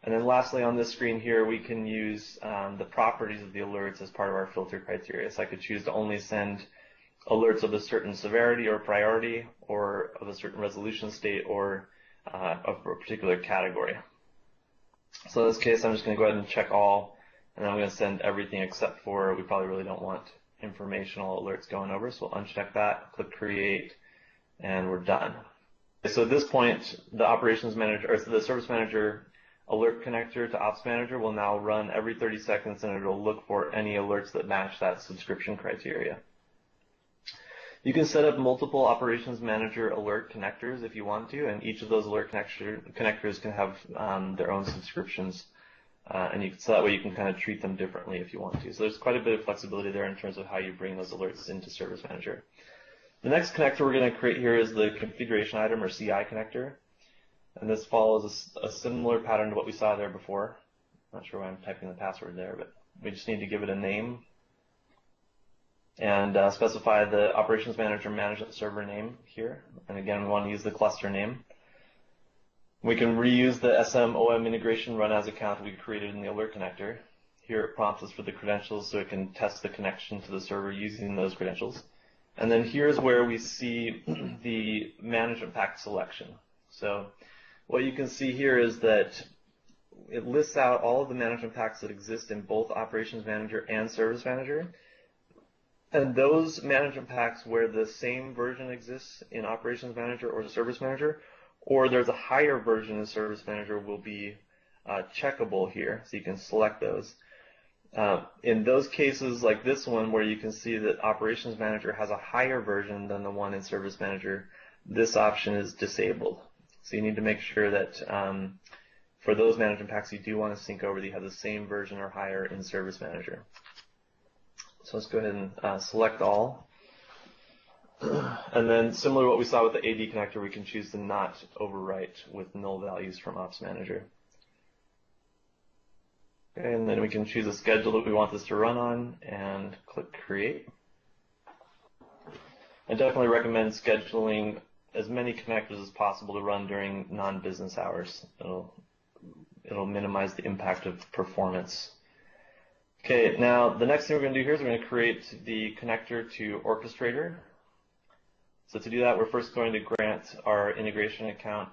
A: And then lastly on this screen here, we can use the properties of the alerts as part of our filter criteria. So I could choose to only send alerts of a certain severity or priority, or of a certain resolution state, or of a particular category. So in this case, I'm just going to go ahead and check all, and then I'm going to send everything except for we probably really don't want informational alerts going over, so we'll uncheck that, click Create, and we're done. So at this point, the Operations Manager, or the Service Manager alert connector to Ops Manager will now run every 30 seconds, and it'll look for any alerts that match that subscription criteria. You can set up multiple Operations Manager alert connectors if you want to, and each of those alert connectors can have their own subscriptions. So that way you can kind of treat them differently if you want to. So there's quite a bit of flexibility there in terms of how you bring those alerts into Service Manager. The next connector we're going to create here is the configuration item or CI connector. And this follows a similar pattern to what we saw there before. Not sure why I'm typing the password there, but we just need to give it a name and specify the Operations Manager management server name here. And again, we want to use the cluster name. We can reuse the SMOM integration run as account that we created in the alert connector. Here it prompts us for the credentials so it can test the connection to the server using those credentials. And then here's where we see the management pack selection. So what you can see here is that it lists out all of the management packs that exist in both Operations Manager and Service Manager. And those management packs where the same version exists in Operations Manager or Service Manager, or there's a higher version in Service Manager, will be checkable here, so you can select those. In those cases like this one where you can see that Operations Manager has a higher version than the one in Service Manager, this option is disabled. So you need to make sure that for those management packs you do want to sync over that you have the same version or higher in Service Manager. So let's go ahead and select all. And then similar to what we saw with the AD connector, we can choose to not overwrite with null values from Ops Manager. Okay, and then we can choose a schedule that we want this to run on and click Create. I definitely recommend scheduling as many connectors as possible to run during non-business hours. It'll minimize the impact of performance. Okay, now the next thing we're going to do here is we're going to create the connector to Orchestrator. So to do that, we're first going to grant our integration account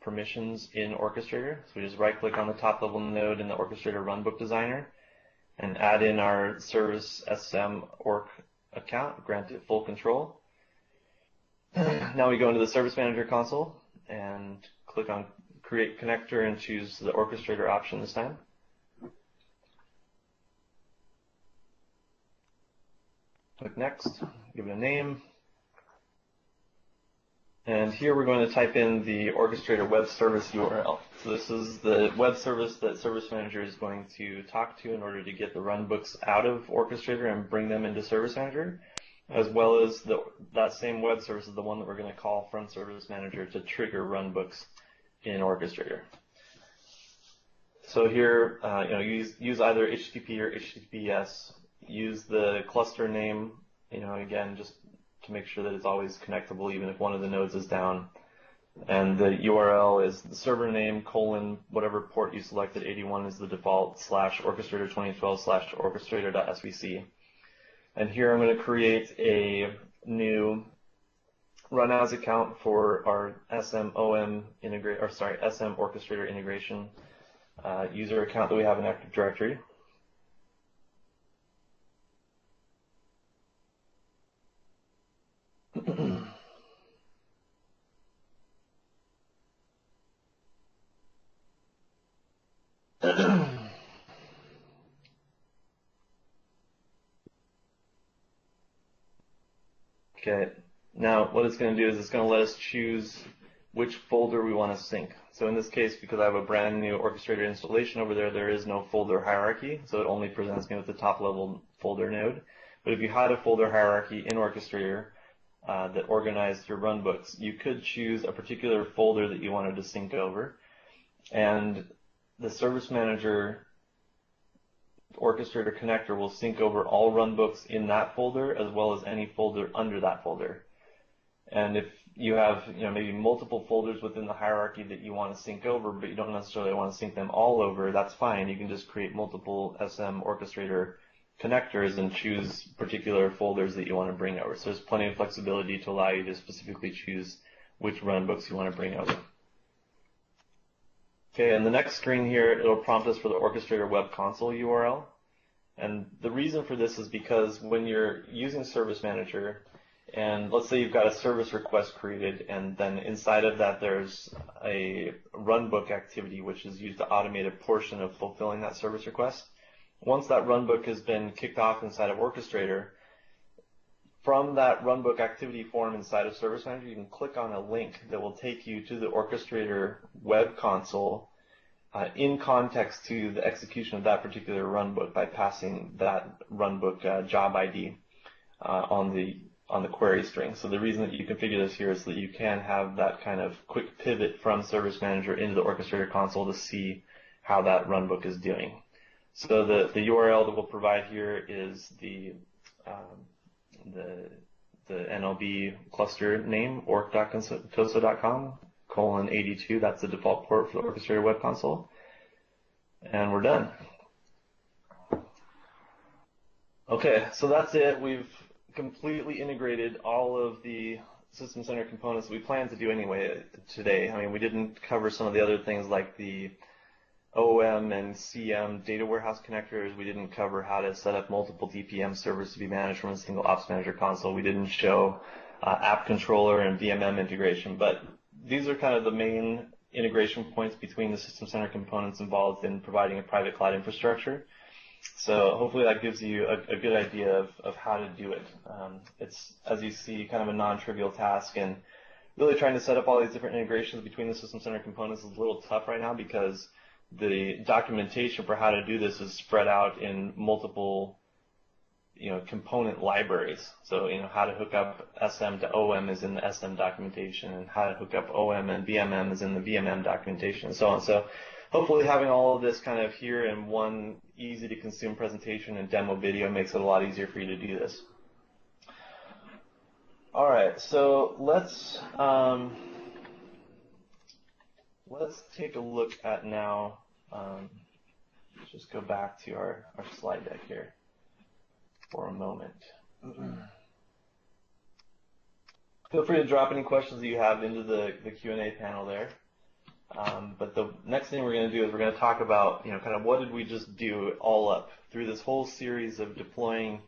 A: permissions in Orchestrator. So we just right-click on the top-level node in the Orchestrator Runbook Designer and add in our Service SM Orc account, grant it full control. Now we go into the Service Manager console and click on Create Connector and choose the Orchestrator option this time. Click Next, give it a name. And here we're going to type in the Orchestrator web service URL. So this is the web service that Service Manager is going to talk to in order to get the runbooks out of Orchestrator and bring them into Service Manager, as well as that same web service is the one that we're going to call from Service Manager to trigger runbooks in Orchestrator. So here, use either HTTP or HTTPS. Use the cluster name, again, just to make sure that it's always connectable even if one of the nodes is down. And the URL is the server name, whatever port you selected, 81 is the default, /orchestrator 2012 /orchestrator.svc. And here I'm going to create a new run as account for our SM Orchestrator integration user account that we have in Active Directory. Okay, now what it's going to do is it's going to let us choose which folder we want to sync. So in this case, because I have a brand new Orchestrator installation over there, there is no folder hierarchy, so it only presents me with the top level folder node. But if you had a folder hierarchy in Orchestrator that organized your runbooks, you could choose a particular folder that you wanted to sync over, and the Service Manager Orchestrator connector will sync over all runbooks in that folder as well as any folder under that folder. And if you have maybe multiple folders within the hierarchy that you want to sync over, but you don't necessarily want to sync them all over, that's fine. You can just create multiple SM Orchestrator connectors and choose particular folders that you want to bring over. So there's plenty of flexibility to allow you to specifically choose which runbooks you want to bring over. Okay, and the next screen here, it'll prompt us for the Orchestrator web console URL. And the reason for this is because when you're using Service Manager, And let's say you've got a service request created, and then inside of that there's a runbook activity which is used to automate a portion of fulfilling that service request. Once that runbook has been kicked off inside of Orchestrator, from that runbook activity form inside of Service Manager, you can click on a link that will take you to the Orchestrator web console in context to the execution of that particular runbook by passing that runbook job ID on the query string. So the reason that you configure this here is that you can have that kind of quick pivot from Service Manager into the Orchestrator console to see how that runbook is doing. So the URL that we'll provide here is the NLB cluster name, orc.toso.com:82. That's the default port for the Orchestrator web console. And we're done. Okay, so that's it. We've completely integrated all of the System Center components that we planned to do anyway today. I mean, we didn't cover some of the other things like the OM and CM data warehouse connectors. We didn't cover how to set up multiple DPM servers to be managed from a single Ops Manager console. We didn't show app controller and VMM integration, but these are kind of the main integration points between the System Center components involved in providing a private cloud infrastructure. So hopefully that gives you a good idea of how to do it. It's, as you see, kind of a non-trivial task, and really trying to set up all these different integrations between the System Center components is a little tough right now because the documentation for how to do this is spread out in multiple, component libraries. So, how to hook up SM to OM is in the SM documentation, and how to hook up OM and VMM is in the VMM documentation, and so on. So hopefully having all of this kind of here in one easy to consume presentation and demo video makes it a lot easier for you to do this. All right, so let's take a look at now, let's just go back to our slide deck here for a moment. Feel free to drop any questions that you have into the Q&A panel there. But the next thing we're going to do is we're going to talk about, kind of what did we just do all up through this whole series of deploying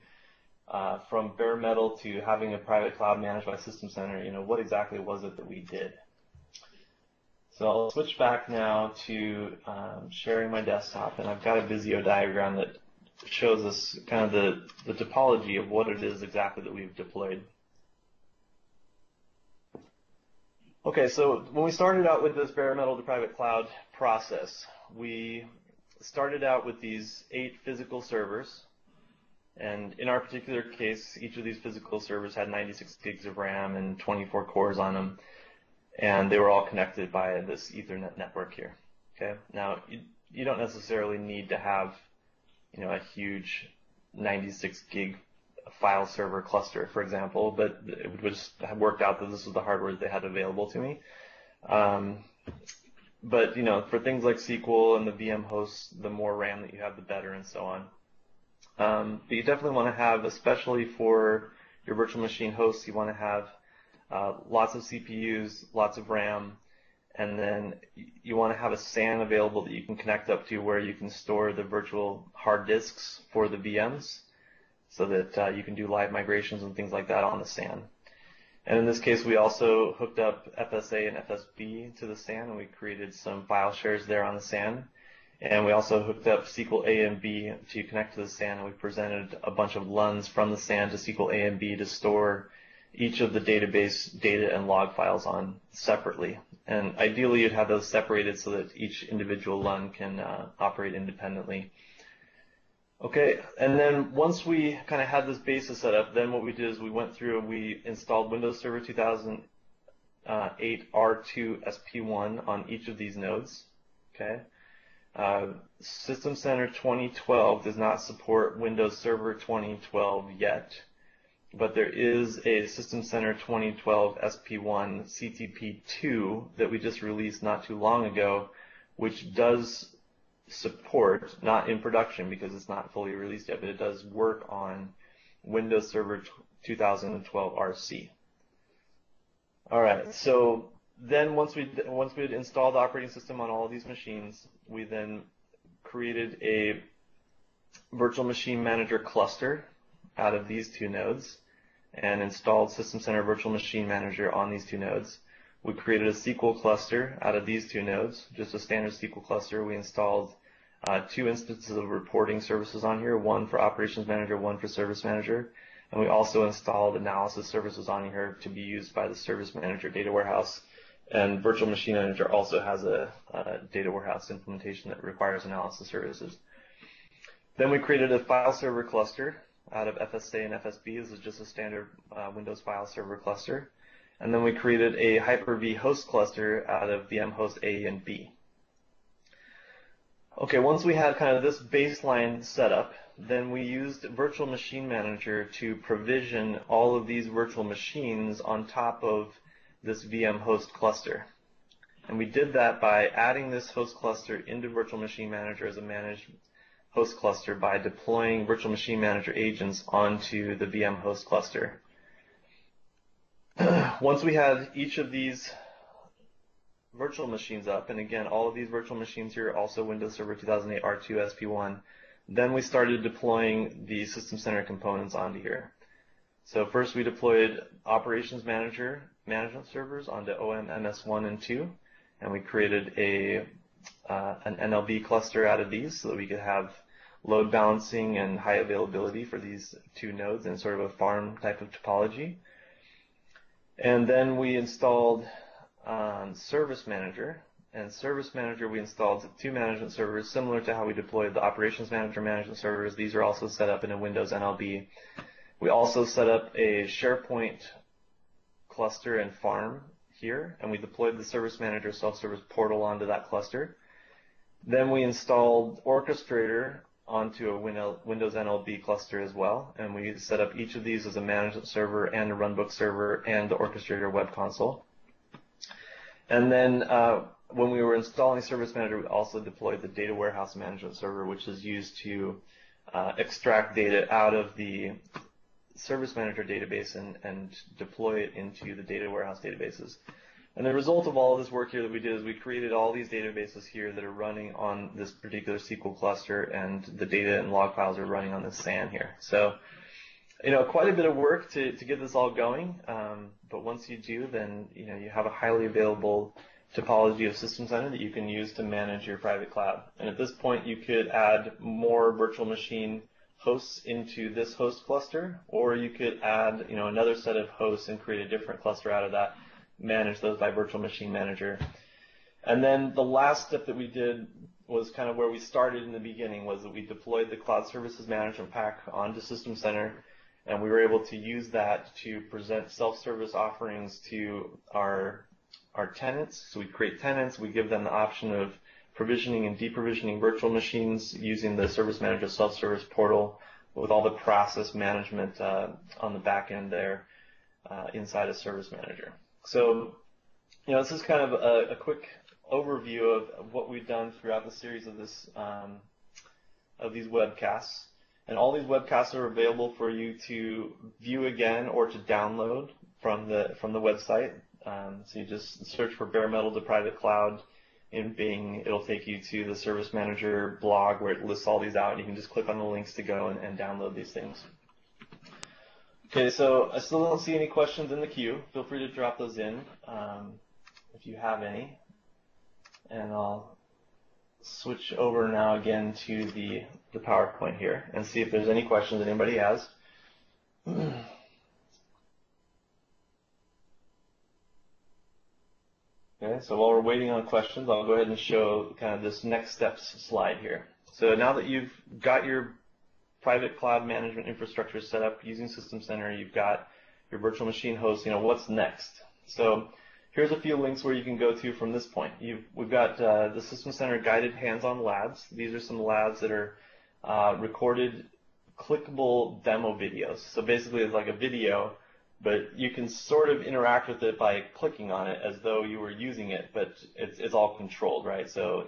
A: from bare metal to having a private cloud managed by System Center. What exactly was it that we did? So I'll switch back now to sharing my desktop, and I've got a Visio diagram that shows us kind of the topology of what it is exactly that we've deployed. Okay, so when we started out with this bare metal to private cloud process, we started out with these 8 physical servers, and in our particular case, each of these physical servers had 96 gigs of RAM and 24 cores on them, and they were all connected by this Ethernet network here. Okay, now you don't necessarily need to have, a huge 96 gig file server cluster, for example, but it would just have worked out that this was the hardware that they had available to me. But for things like SQL and the VM hosts, the more RAM that you have, the better, and so on. But you definitely want to have, especially for your virtual machine hosts, you want to have lots of CPUs, lots of RAM, and then you want to have a SAN available that you can connect up to where you can store the virtual hard disks for the VMs, so that you can do live migrations and things like that on the SAN. And in this case, we also hooked up FSA and FSB to the SAN, and we created some file shares there on the SAN. And we also hooked up SQL A and B to connect to the SAN, and we presented a bunch of LUNs from the SAN to SQL A and B to store each of the database data and log files on separately. And ideally, you'd have those separated so that each individual LUN can operate independently. Okay, and then once we kind of had this basis set up, then what we did is we went through and we installed Windows Server 2008 R2 SP1 on each of these nodes. Okay, System Center 2012 does not support Windows Server 2012 yet, but there is a System Center 2012 SP1 CTP2 that we just released not too long ago, which does support, not in production because it's not fully released yet, but it does work on Windows Server 2012 RC. All right, so then once we had installed the operating system on all of these machines, we then created a virtual machine manager cluster out of these 2 nodes, and installed System Center Virtual Machine Manager on these two nodes. We created a SQL cluster out of these two nodes, just a standard SQL cluster. We installed two instances of reporting services on here, one for Operations Manager, one for Service Manager. And we also installed analysis services on here to be used by the Service Manager data warehouse. And Virtual Machine Manager also has a data warehouse implementation that requires analysis services. Then we created a file server cluster out of FSA and FSB. This is just a standard Windows file server cluster. And then we created a Hyper-V host cluster out of VM host A and B. Okay, once we had kind of this baseline set up, then we used Virtual Machine Manager to provision all of these virtual machines on top of this VM host cluster. And we did that by adding this host cluster into Virtual Machine Manager as a managed host cluster by deploying Virtual Machine Manager agents onto the VM host cluster. Once we had each of these virtual machines up, and again, all of these virtual machines here are also Windows Server 2008 R2 SP1, then we started deploying the System Center components onto here. So first we deployed Operations Manager management servers onto OM MS1 and 2, and we created an NLB cluster out of these so that we could have load balancing and high availability for these two nodes in sort of a farm type of topology. And then we installed Service Manager. And Service Manager, we installed two management servers similar to how we deployed the Operations Manager management servers. These are also set up in a Windows NLB. We also set up a SharePoint cluster and farm here, and we deployed the Service Manager self-service portal onto that cluster. Then we installed Orchestrator onto a Windows NLB cluster as well, and we set up each of these as a management server and a runbook server and the Orchestrator web console. And then when we were installing Service Manager, we also deployed the Data Warehouse Management Server, which is used to extract data out of the Service Manager database and deploy it into the Data Warehouse databases. And the result of all of this work here that we did is we created all these databases here that are running on this particular SQL cluster, and the data and log files are running on this SAN here. So, quite a bit of work to get this all going. But once you do, then you have a highly available topology of System Center that you can use to manage your private cloud. And at this point, you could add more virtual machine hosts into this host cluster, or you could add another set of hosts and create a different cluster out of that, manage those by Virtual Machine Manager. And then the last step that we did was kind of where we started in the beginning, was that we deployed the Cloud Services Management Pack onto System Center, and we were able to use that to present self-service offerings to our tenants. So we create tenants, we give them the option of provisioning and deprovisioning virtual machines using the Service Manager self-service portal with all the process management on the back end there inside of Service Manager. So, this is kind of a quick overview of what we've done throughout the series of this of these webcasts. And all these webcasts are available for you to view again or to download from the website. So you just search for Bare Metal to Private Cloud in Bing. It'll take you to the Service Manager blog where it lists all these out, and you can just click on the links to go and download these things. Okay, so I still don't see any questions in the queue. Feel free to drop those in if you have any. And I'll switch over now again to the PowerPoint here and see if there's any questions anybody has. Okay, so while we're waiting on questions, I'll go ahead and show kind of this next steps slide here. So now that you've got your private cloud management infrastructure set up using System Center, you've got your virtual machine host, what's next? So here's a few links where you can go to from this point. We've got the System Center guided hands-on labs. These are some labs that are recorded clickable demo videos. So basically it's like a video, but you can sort of interact with it by clicking on it as though you were using it, but it's all controlled, right? So,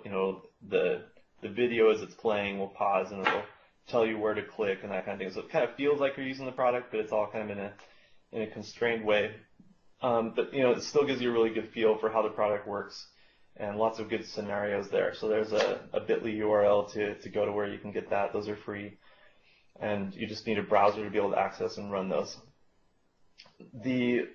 A: the video as it's playing will pause and it'll tell you where to click and that kind of thing. So it kind of feels like you're using the product, but it's all kind of in a constrained way. But it still gives you a really good feel for how the product works, and lots of good scenarios there. So there's a bit.ly URL to go to where you can get that. Those are free, and you just need a browser to be able to access and run those. the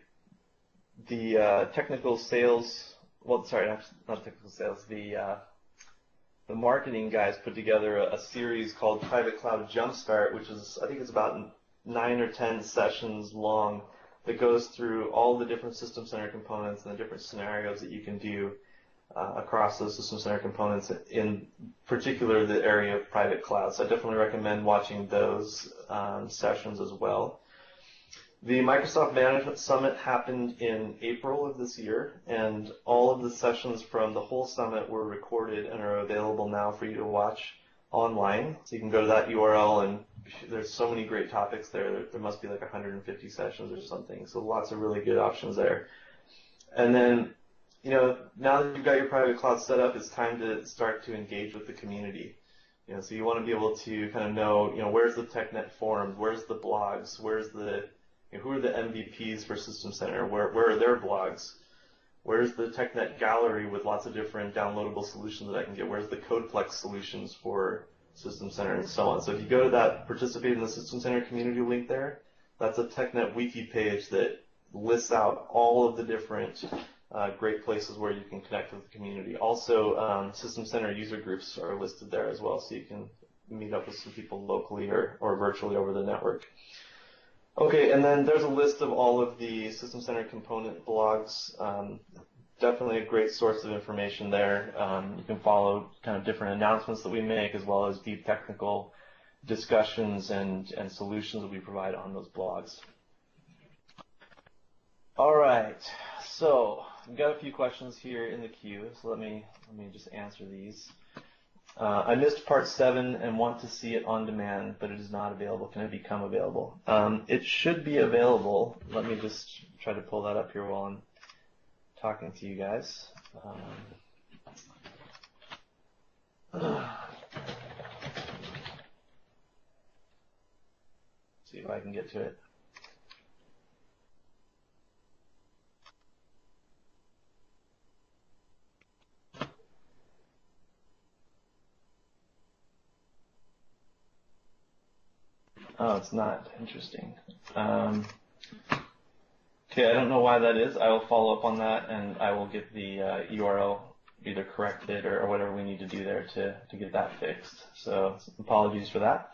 A: technical sales, well, sorry, not technical sales, the marketing guys put together a series called Private Cloud Jumpstart, which is, I think it's about 9 or 10 sessions long, that goes through all the different System Center components and the different scenarios that you can do across those System Center components, in particular the area of private cloud. So I definitely recommend watching those sessions as well. The Microsoft Management Summit happened in April of this year, and all of the sessions from the whole summit were recorded and are available now for you to watch online. So you can go to that URL, and there's so many great topics there. There must be like 150 sessions or something, so lots of really good options there. And then, you know, now that you've got your private cloud set up, it's time to start to engage with the community. You know, so you want to be able to kind of know, you know, where's the TechNet forums, where's the blogs, where's the, you know, who are the MVPs for System Center, where are their blogs, where's the TechNet gallery with lots of different downloadable solutions that I can get, where's the CodePlex solutions for System Center, and so on. So if you go to that Participate in the System Center community link there, that's a TechNet wiki page that lists out all of the different great places where you can connect with the community. Also, System Center user groups are listed there as well, so you can meet up with some people locally or virtually over the network. Okay, and then there's a list of all of the System Center component blogs. Definitely a great source of information there. You can follow kind of different announcements that we make, as well as deep technical discussions and solutions that we provide on those blogs. All right, so we've got a few questions here in the queue, so let me just answer these. I missed part 7 and want to see it on demand, but it is not available. Can it become available? It should be available. Let me just try to pull that up here while I'm talking to you guys. See if I can get to it. Oh, it's not. Interesting. Okay, I don't know why that is. I will follow up on that, and I will get the URL either corrected or whatever we need to do there to get that fixed. So apologies for that.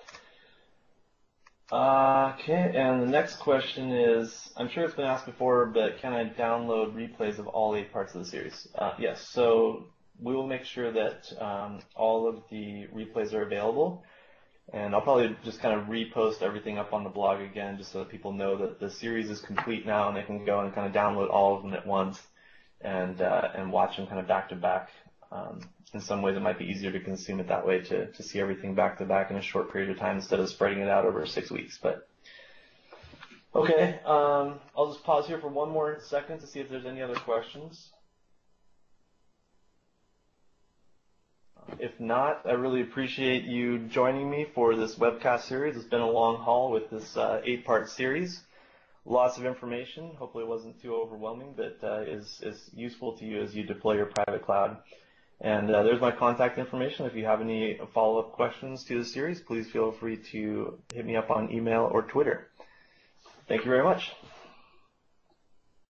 A: Okay, and the next question is, I'm sure it's been asked before, but can I download replays of all 8 parts of the series? Yes, so we will make sure that all of the replays are available. And I'll probably just kind of repost everything up on the blog again, just so that people know that the series is complete now, and they can go and kind of download all of them at once and watch them kind of back to back. In some ways, it might be easier to consume it that way, to see everything back to back in a short period of time instead of spreading it out over 6 weeks. But okay, I'll just pause here for one more second to see if there's any other questions. If not, I really appreciate you joining me for this webcast series. It's been a long haul with this 8-part series. Lots of information. Hopefully it wasn't too overwhelming, but is useful to you as you deploy your private cloud. And there's my contact information. If you have any follow-up questions to the series, please feel free to hit me up on email or Twitter. Thank you very much.